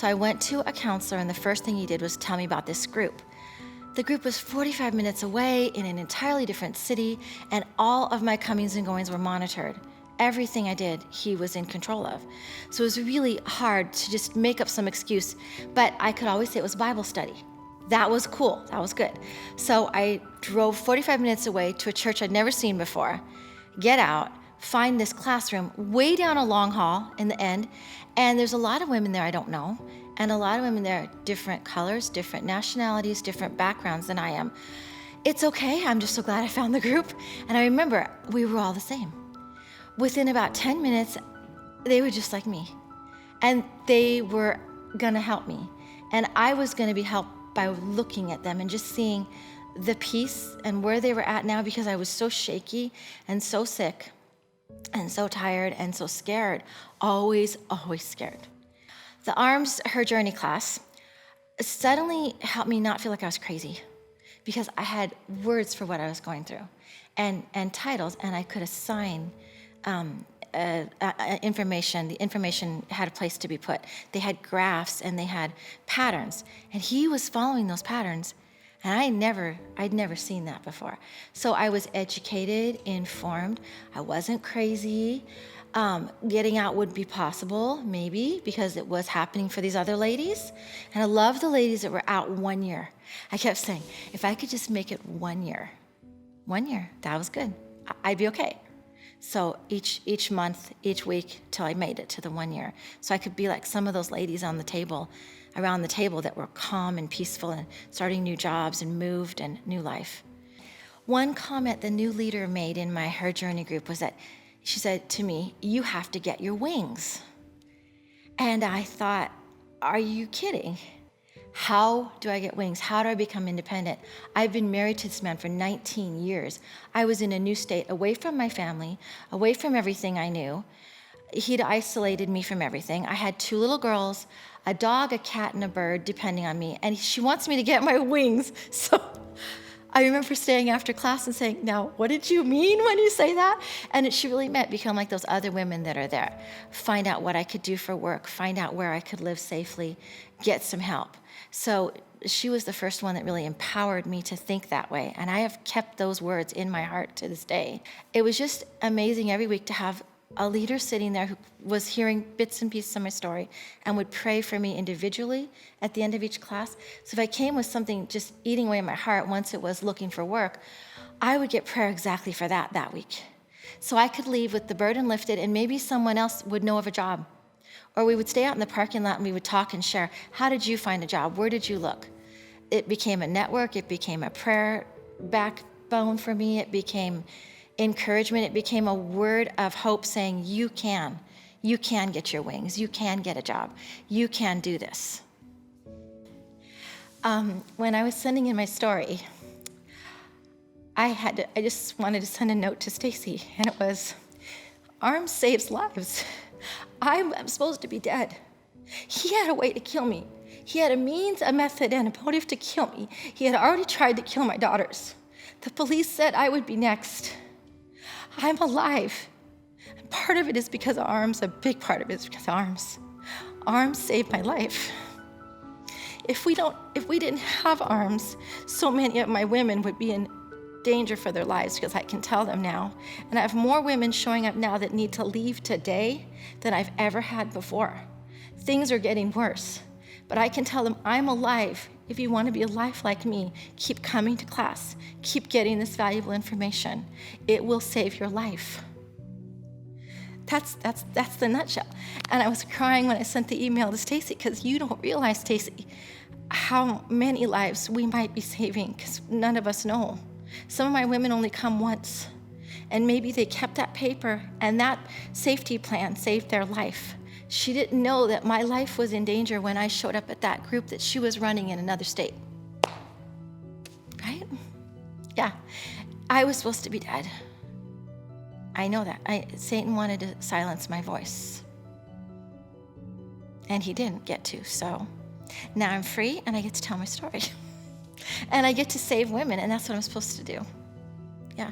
So I went to a counselor, and the first thing he did was tell me about this group. The group was 45 minutes away in an entirely different city, and all of my comings and goings were monitored. Everything I did, he was in control of. So it was really hard to just make up some excuse, but I could always say it was Bible study. That was cool, that was good. So I drove 45 minutes away to a church I'd never seen before, get out, find this classroom way down a long hall in the end, and there's a lot of women there I don't know, and a lot of women there, different colors, different nationalities, different backgrounds than I am. It's okay, I'm just so glad I found the group, and I remember we were all the same. Within about 10 minutes, they were just like me, and they were gonna help me, and I was gonna be helped by looking at them and just seeing the peace and where they were at now, because I was so shaky and so sick and so tired and so scared, always scared. The ARMS Her Journey class suddenly helped me not feel like I was crazy, because I had words for what I was going through and titles, and I could assign information. The information had a place to be put. They had graphs and they had patterns, and he was following those patterns, and I'd never seen that before. So I was educated, informed. I wasn't crazy. Getting out would be possible, maybe, because it was happening for these other ladies. And I love the ladies that were out 1 year. I kept saying, if I could just make it 1 year, that was good. I'd be okay. So each month, each week, till I made it to the 1 year. So I could be like some of those ladies on the table, around the table, that were calm and peaceful and starting new jobs and moved and new life. One comment the new leader made in my Her Journey group was that she said to me, "You have to get your wings." And I thought, are you kidding? How do I get wings? How do I become independent? I've been married to this man for 19 years. I was in a new state, away from my family, away from everything I knew. He'd isolated me from everything. I had 2 little girls, a dog, a cat, and a bird depending on me. And she wants me to get my wings. So I remember staying after class and saying, "Now, what did you mean when you say that?" And she really meant become like those other women that are there. Find out what I could do for work, find out where I could live safely, get some help. So she was the first one that really empowered me to think that way. And I have kept those words in my heart to this day. It was just amazing every week to have a leader sitting there who was hearing bits and pieces of my story and would pray for me individually at the end of each class. So if I came with something just eating away at my heart once it was looking for work, I would get prayer exactly for that week. So I could leave with the burden lifted, and maybe someone else would know of a job. Or we would stay out in the parking lot and we would talk and share, how did you find a job? Where did you look? It became a network. It became a prayer backbone for me. It became encouragement. It became a word of hope saying, you can get your wings. You can get a job. You can do this. When I was sending in my story, I just wanted to send a note to Stacy, and it was, "ARMS saves lives. I'm supposed to be dead. He had a way to kill me. He had a means, a method, and a motive to kill me. He had already tried to kill my daughters. The police said I would be next. I'm alive. And part of it is because of ARMS. A big part of it is because of ARMS. ARMS saved my life. If we didn't have ARMS, so many of my women would be in danger for their lives, because I can tell them now. And I have more women showing up now that need to leave today than I've ever had before. Things are getting worse, but I can tell them, I'm alive. If you want to be alive like me, keep coming to class. Keep getting this valuable information. It will save your life. That's the nutshell. And I was crying when I sent the email to Stacy, because you don't realize, Stacy, how many lives we might be saving, because none of us know. Some of my women only come once, and maybe they kept that paper, and that safety plan saved their life. She didn't know that my life was in danger when I showed up at that group that she was running in another state. Right? Yeah. I was supposed to be dead. I know that. Satan wanted to silence my voice, and he didn't get to, so now I'm free, and I get to tell my story. And I get to save women, and that's what I'm supposed to do. Yeah.